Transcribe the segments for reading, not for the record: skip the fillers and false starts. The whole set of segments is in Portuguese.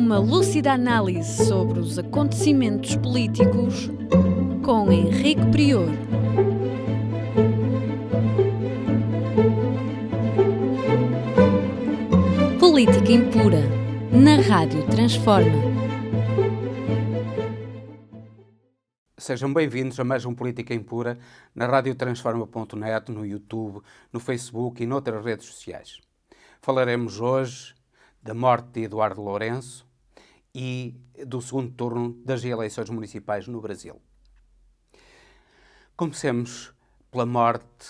Uma lúcida análise sobre os acontecimentos políticos com Henrique Prior. Política Impura, na Rádio Transforma. Sejam bem-vindos a mais um Política Impura na radiotransforma.net, no YouTube, no Facebook e noutras redes sociais. Falaremos hoje da morte de Eduardo Lourenço e do segundo turno das eleições municipais no Brasil. Comecemos pela morte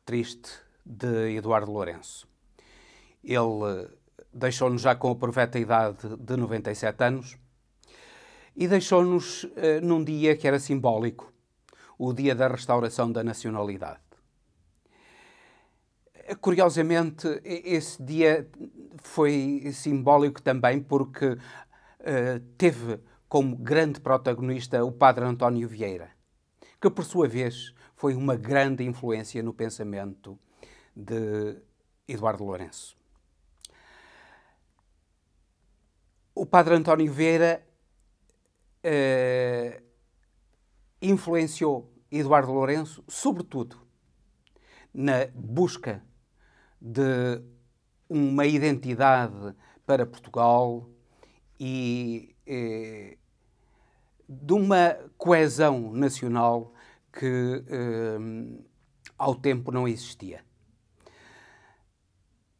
triste de Eduardo Lourenço. Ele deixou-nos já com a perfeita idade de 97 anos e deixou-nos num dia que era simbólico, o dia da restauração da nacionalidade. Curiosamente, esse dia foi simbólico também porque teve como grande protagonista o padre António Vieira, que por sua vez foi uma grande influência no pensamento de Eduardo Lourenço. O padre António Vieira influenciou Eduardo Lourenço, sobretudo, na busca de uma identidade para Portugal e de uma coesão nacional que ao tempo não existia.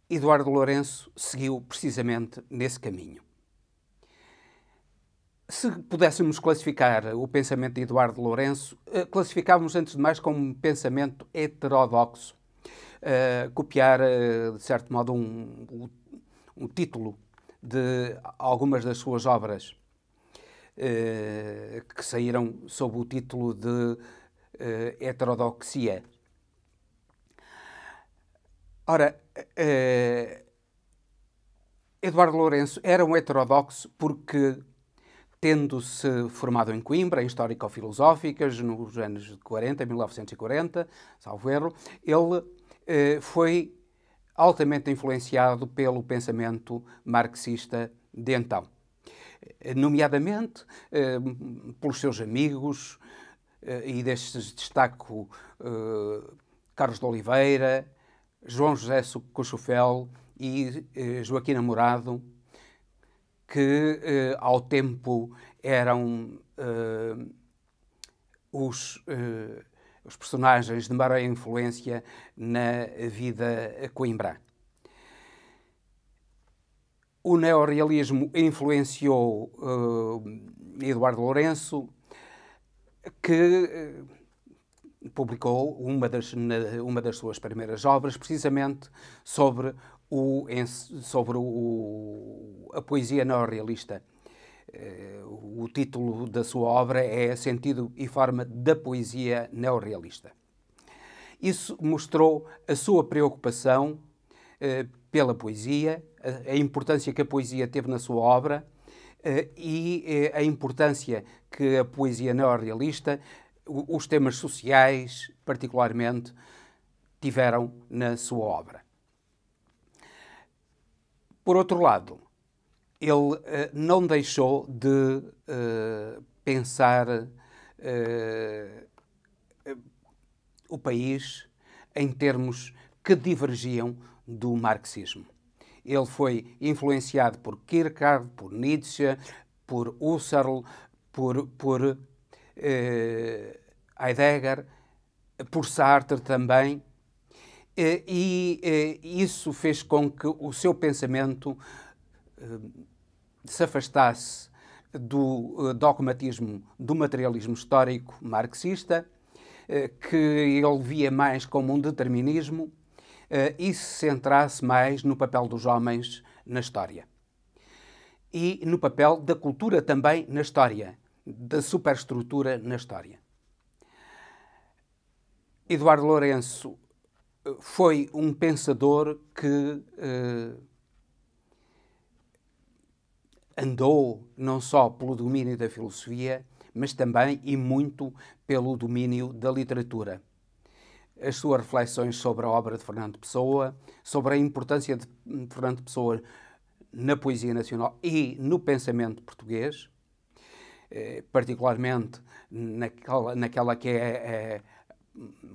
Eduardo Lourenço seguiu precisamente nesse caminho. Se pudéssemos classificar o pensamento de Eduardo Lourenço, classificávamos antes de mais como um pensamento heterodoxo. Copiar, de certo modo, um título de algumas das suas obras que saíram sob o título de heterodoxia. Ora, Eduardo Lourenço era um heterodoxo porque, tendo-se formado em Coimbra, em Histórico-Filosóficas, nos anos 1940, salvo erro, ele foi altamente influenciado pelo pensamento marxista de então. Nomeadamente pelos seus amigos, e destes destaco Carlos de Oliveira, João José Cochufel e Joaquim Namorado, que ao tempo eram os personagens de maior influência na vida coimbrã. O neorrealismo influenciou Eduardo Lourenço, que publicou uma das suas primeiras obras precisamente sobre a poesia neorrealista. O título da sua obra é Sentido e Forma da Poesia Neorrealista. Isso mostrou a sua preocupação pela poesia, a importância que a poesia teve na sua obra e a importância que a poesia neorrealista, os temas sociais, particularmente, tiveram na sua obra. Por outro lado, ele não deixou de pensar o país em termos que divergiam do marxismo. Ele foi influenciado por Kierkegaard, por Nietzsche, por Husserl, por Heidegger, por Sartre também, e isso fez com que o seu pensamento se afastasse do dogmatismo do materialismo histórico marxista, que ele via mais como um determinismo, e se centrasse mais no papel dos homens na história. E no papel da cultura também na história, da superestrutura na história. Eduardo Lourenço foi um pensador que andou não só pelo domínio da filosofia, mas também e muito pelo domínio da literatura. As suas reflexões sobre a obra de Fernando Pessoa, sobre a importância de Fernando Pessoa na poesia nacional e no pensamento português, particularmente naquela que é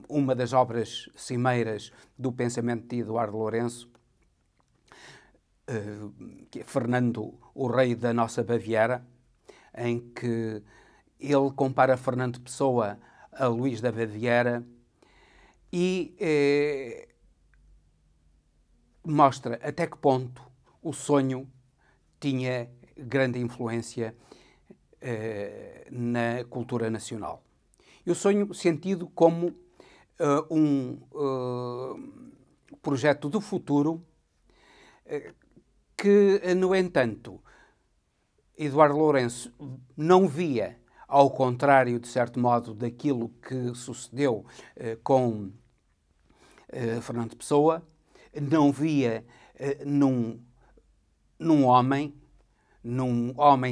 uma das obras cimeiras do pensamento de Eduardo Lourenço, que é Fernando, o Rei da Nossa Baviera, em que ele compara Fernando Pessoa a Luís da Baviera e mostra até que ponto o sonho tinha grande influência na cultura nacional. E o sonho sentido como um projeto do futuro que, no entanto, Eduardo Lourenço não via, ao contrário, de certo modo, daquilo que sucedeu com Fernando Pessoa, não via num homem,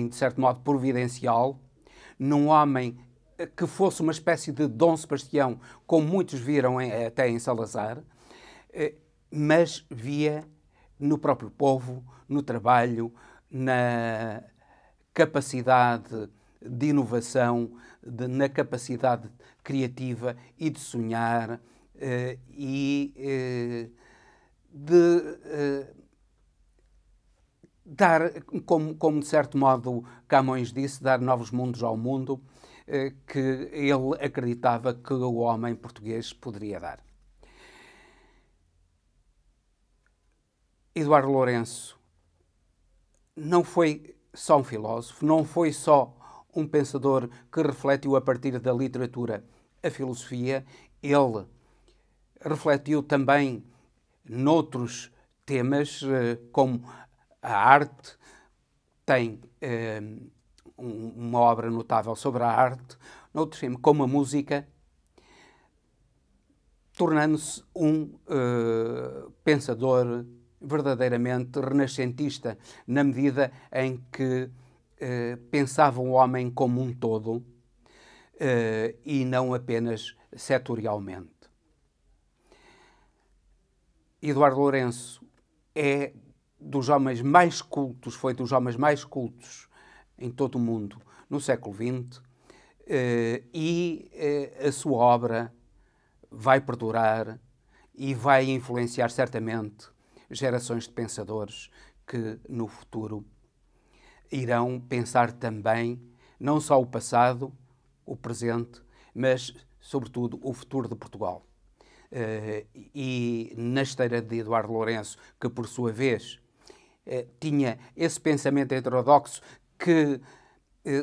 de certo modo, providencial, num homem que fosse uma espécie de Dom Sebastião, como muitos viram até em Salazar, mas via no próprio povo, no trabalho, na capacidade de inovação, na capacidade criativa e de sonhar e de dar, como de certo modo Camões disse, dar novos mundos ao mundo, que ele acreditava que o homem português poderia dar. Eduardo Lourenço não foi só um filósofo, não foi só um pensador que refletiu a partir da literatura a filosofia, ele refletiu também noutros temas, como a arte, tem uma obra notável sobre a arte, noutros temas, como a música, tornando-se um pensador verdadeiramente renascentista, na medida em que pensava o homem como um todo e não apenas setorialmente. Eduardo Lourenço é dos homens mais cultos, foi dos homens mais cultos em todo o mundo no século XX e a sua obra vai perdurar e vai influenciar certamente gerações de pensadores que no futuro irão pensar também não só o passado, o presente, mas sobretudo o futuro de Portugal. E na esteira de Eduardo Lourenço, que por sua vez tinha esse pensamento heterodoxo que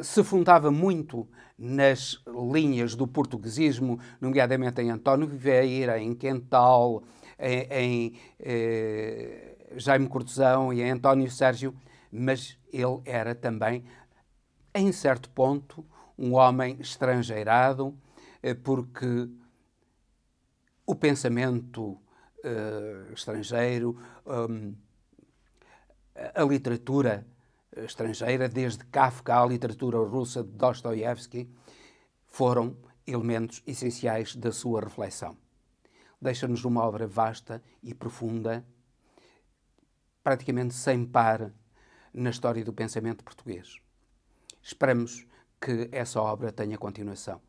se fundava muito nas linhas do portuguesismo, nomeadamente em António Vieira, em Quental, em Jaime Cortesão e em António Sérgio, mas ele era também, em certo ponto, um homem estrangeirado, porque o pensamento estrangeiro, a literatura estrangeira, desde Kafka à literatura russa de Dostoiévski, foram elementos essenciais da sua reflexão. Deixa-nos uma obra vasta e profunda, praticamente sem par na história do pensamento português. Esperamos que essa obra tenha continuação.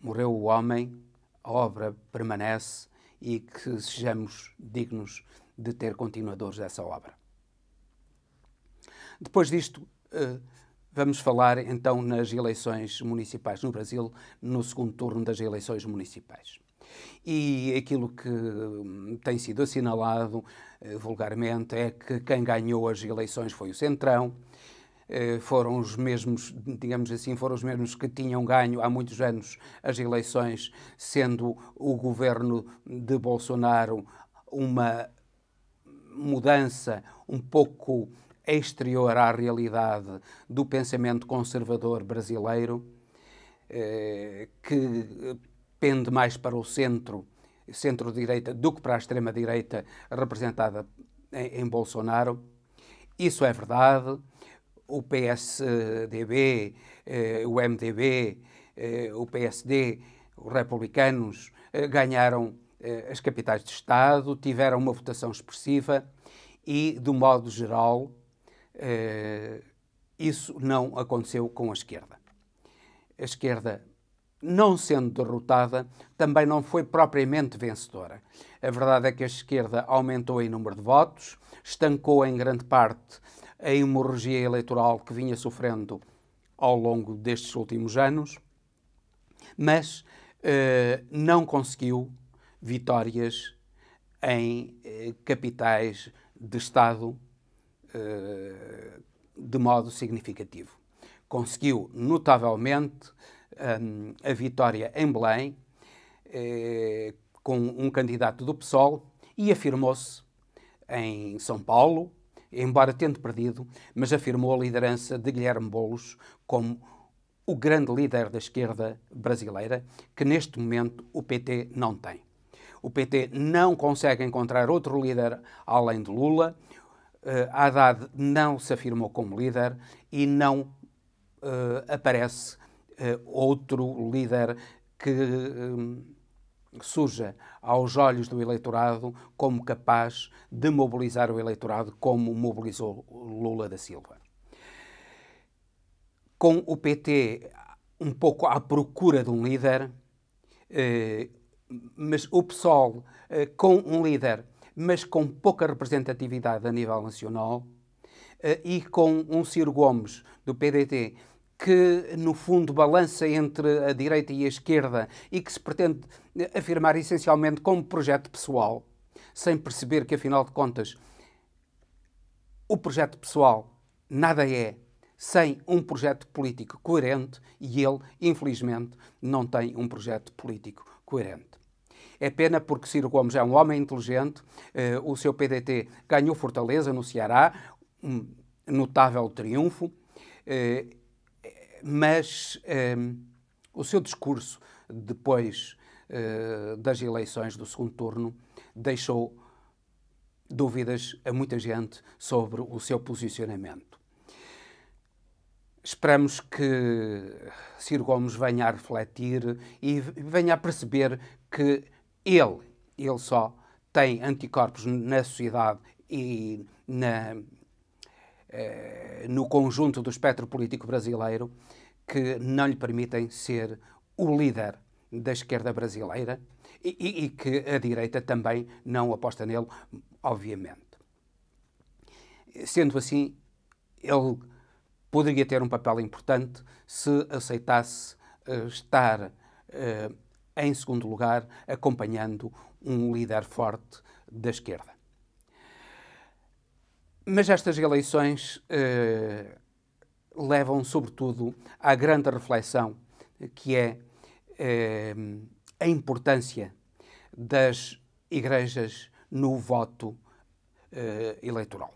Morreu o homem, a obra permanece e que sejamos dignos de ter continuadores dessa obra. Depois disto, vamos falar então nas eleições municipais no Brasil, no segundo turno das eleições municipais. E aquilo que tem sido assinalado vulgarmente é que quem ganhou as eleições foi o Centrão. Foram os mesmos, digamos assim, foram os mesmos que tinham ganho há muitos anos as eleições, sendo o governo de Bolsonaro uma mudança um pouco exterior à realidade do pensamento conservador brasileiro, que pende mais para o centro-direita do que para a extrema-direita representada em Bolsonaro. Isso é verdade. O PSDB, o MDB, o PSD, os republicanos ganharam as capitais de Estado, tiveram uma votação expressiva e, do modo geral, isso não aconteceu com a esquerda. A esquerda, não sendo derrotada, também não foi propriamente vencedora. A verdade é que a esquerda aumentou em número de votos, estancou em grande parte a hemorragia eleitoral que vinha sofrendo ao longo destes últimos anos, mas não conseguiu vitórias em capitais de Estado de modo significativo. Conseguiu, notavelmente, a vitória em Belém, com um candidato do PSOL, e afirmou-se em São Paulo, embora tendo perdido, mas afirmou a liderança de Guilherme Boulos como o grande líder da esquerda brasileira, que neste momento o PT não tem. O PT não consegue encontrar outro líder além de Lula. Haddad não se afirmou como líder e não aparece outro líder que surja aos olhos do eleitorado como capaz de mobilizar o eleitorado como mobilizou Lula da Silva. Com o PT um pouco à procura de um líder, mas o PSOL com um líder, mas com pouca representatividade a nível nacional, e com um Ciro Gomes, do PDT, que, no fundo, balança entre a direita e a esquerda e que se pretende afirmar essencialmente como projeto pessoal, sem perceber que, afinal de contas, o projeto pessoal nada é sem um projeto político coerente e ele, infelizmente, não tem um projeto político coerente. É pena porque Ciro Gomes é um homem inteligente, o seu PDT ganhou fortaleza no Ceará, um notável triunfo, mas o seu discurso depois das eleições do segundo turno deixou dúvidas a muita gente sobre o seu posicionamento. Esperamos que Ciro Gomes venha a refletir e venha a perceber que ele só tem anticorpos na sociedade e no conjunto do espectro político brasileiro que não lhe permitem ser o líder da esquerda brasileira e que a direita também não aposta nele, obviamente. Sendo assim, ele poderia ter um papel importante se aceitasse estar em segundo lugar, acompanhando um líder forte da esquerda. Mas estas eleições levam, sobretudo, à grande reflexão que é a importância das igrejas no voto eleitoral.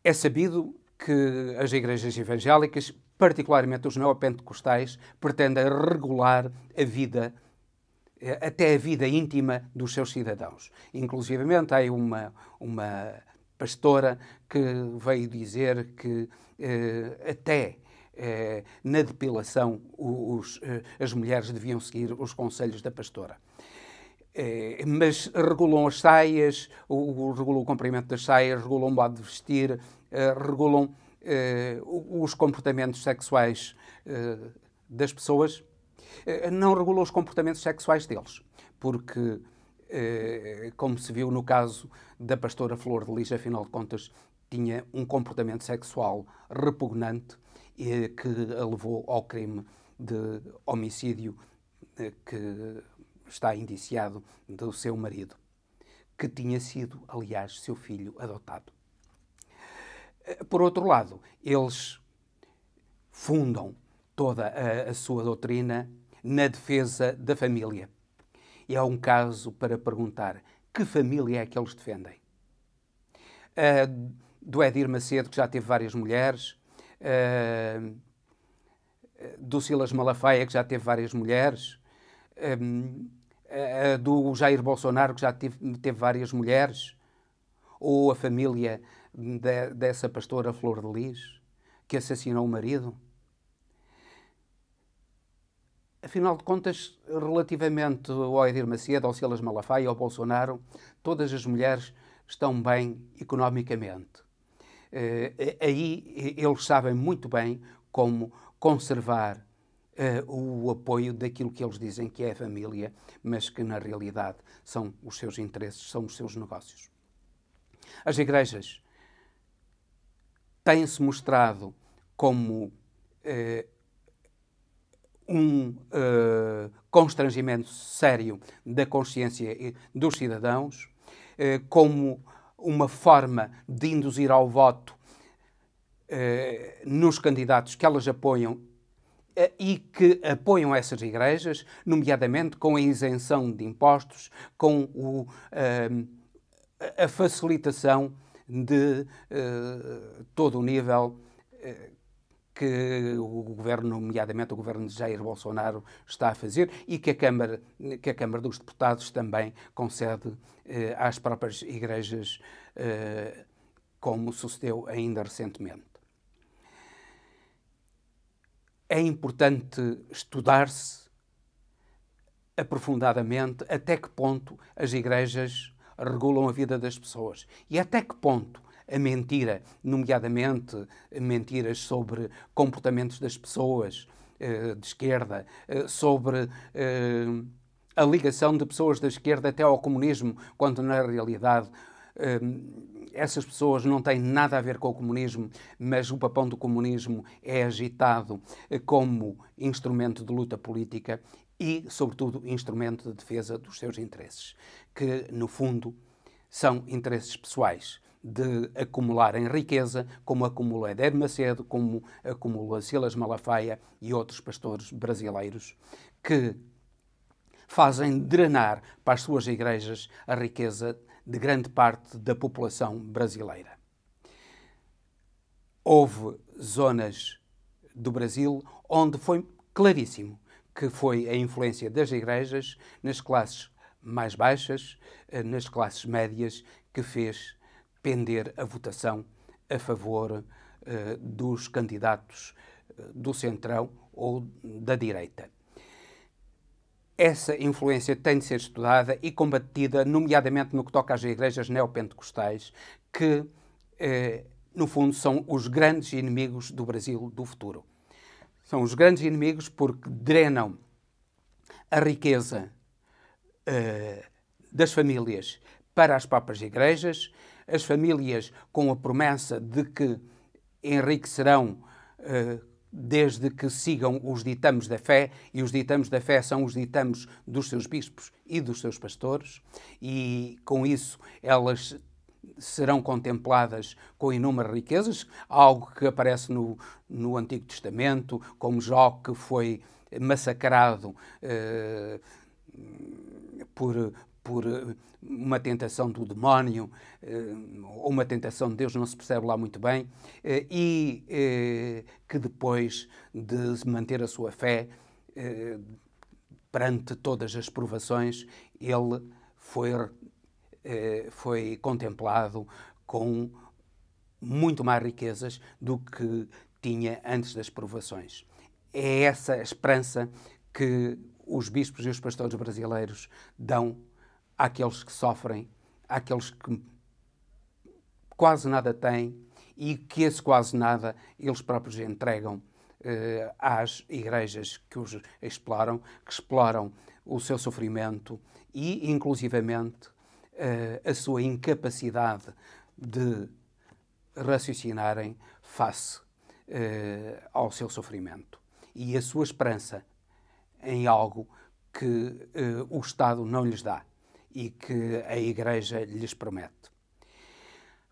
É sabido que as igrejas evangélicas, particularmente os neopentecostais, pretendem regular a vida, até a vida íntima dos seus cidadãos. Inclusivamente, há aí uma pastora que veio dizer que até na depilação as mulheres deviam seguir os conselhos da pastora. Mas regulam as saias, regulam o comprimento das saias, regulam o modo de vestir, regulam os comportamentos sexuais das pessoas, não regulam os comportamentos sexuais deles, porque, como se viu no caso da pastora Flor de Lis, afinal de contas, tinha um comportamento sexual repugnante que a levou ao crime de homicídio que está indiciado do seu marido, que tinha sido, aliás, seu filho adotado. Por outro lado, eles fundam toda a sua doutrina na defesa da família. E é um caso para perguntar que família é que eles defendem. Do Edir Macedo, que já teve várias mulheres, do Silas Malafaia, que já teve várias mulheres, do Jair Bolsonaro, que já teve várias mulheres, ou a família dessa pastora Flor de Lis, que assassinou o marido. Afinal de contas, relativamente ao Edir Macedo, ao Silas Malafaia, ao Bolsonaro, todas as mulheres estão bem economicamente. Aí eles sabem muito bem como conservar o apoio daquilo que eles dizem que é a família, mas que na realidade são os seus interesses, são os seus negócios. As igrejas têm-se mostrado como um constrangimento sério da consciência dos cidadãos, como uma forma de induzir ao voto nos candidatos que elas apoiam e que apoiam essas igrejas, nomeadamente com a isenção de impostos, com a facilitação de todo o nível que o governo, nomeadamente o governo de Jair Bolsonaro, está a fazer e que a Câmara dos Deputados também concede às próprias igrejas, como sucedeu ainda recentemente. É importante estudar-se aprofundadamente até que ponto as igrejas regulam a vida das pessoas e até que ponto a mentira, nomeadamente mentiras sobre comportamentos das pessoas de esquerda, sobre a ligação de pessoas da esquerda até ao comunismo, quando na realidade essas pessoas não têm nada a ver com o comunismo, mas o papão do comunismo é agitado como instrumento de luta política e, sobretudo, instrumento de defesa dos seus interesses, que, no fundo, são interesses pessoais, de acumularem riqueza, como acumula Edir Macedo, como acumula Silas Malafaia e outros pastores brasileiros, que fazem drenar para as suas igrejas a riqueza de grande parte da população brasileira. Houve zonas do Brasil onde foi claríssimo que foi a influência das igrejas nas classes mais baixas, nas classes médias, que fez pender a votação a favor dos candidatos do centrão ou da direita. Essa influência tem de ser estudada e combatida, nomeadamente no que toca às igrejas neopentecostais, que, no fundo, são os grandes inimigos do Brasil do futuro. São os grandes inimigos porque drenam a riqueza das famílias para as próprias igrejas, as famílias com a promessa de que enriquecerão desde que sigam os ditames da fé, e os ditames da fé são os ditames dos seus bispos e dos seus pastores, e com isso elas serão contempladas com inúmeras riquezas, algo que aparece no Antigo Testamento, como Jó, que foi massacrado por uma tentação do demónio, ou uma tentação de Deus, não se percebe lá muito bem, e que depois de manter a sua fé perante todas as provações, ele foi contemplado com muito mais riquezas do que tinha antes das provações. É essa a esperança que os bispos e os pastores brasileiros dão àqueles que sofrem, àqueles que quase nada têm e que esse quase nada eles próprios entregam às igrejas que os exploram, que exploram o seu sofrimento e, inclusivamente, a sua incapacidade de raciocinarem face ao seu sofrimento e a sua esperança em algo que o Estado não lhes dá e que a Igreja lhes promete.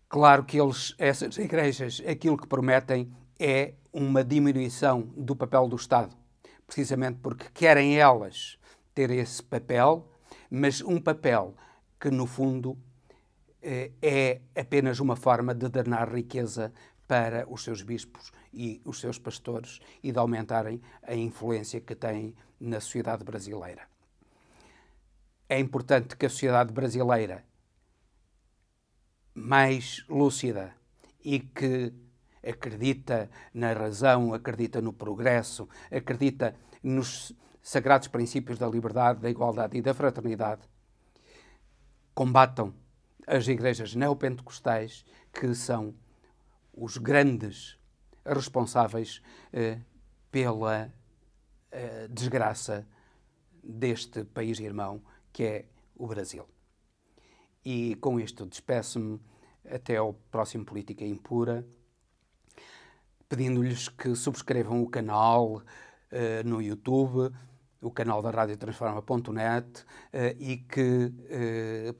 Claro que essas igrejas, aquilo que prometem é uma diminuição do papel do Estado, precisamente porque querem elas ter esse papel, mas um papel que, no fundo, é apenas uma forma de drenar riqueza para os seus bispos e os seus pastores e de aumentarem a influência que têm na sociedade brasileira. É importante que a sociedade brasileira, mais lúcida e que acredita na razão, acredita no progresso, acredita nos sagrados princípios da liberdade, da igualdade e da fraternidade, combatam as igrejas neopentecostais, que são os grandes responsáveis pela desgraça deste país irmão, que é o Brasil. E com isto despeço-me até ao próximo Política Impura, pedindo-lhes que subscrevam o canal no YouTube, o canal da radiotransforma.net, e que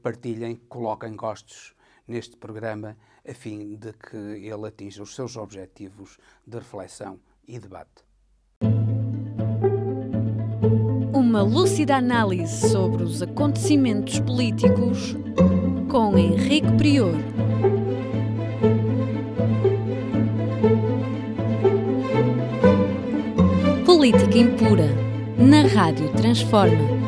partilhem, coloquem gostos neste programa, a fim de que ele atinja os seus objetivos de reflexão e debate. Uma lúcida análise sobre os acontecimentos políticos com Henrique Prior. Política Impura, na Rádio Transforma.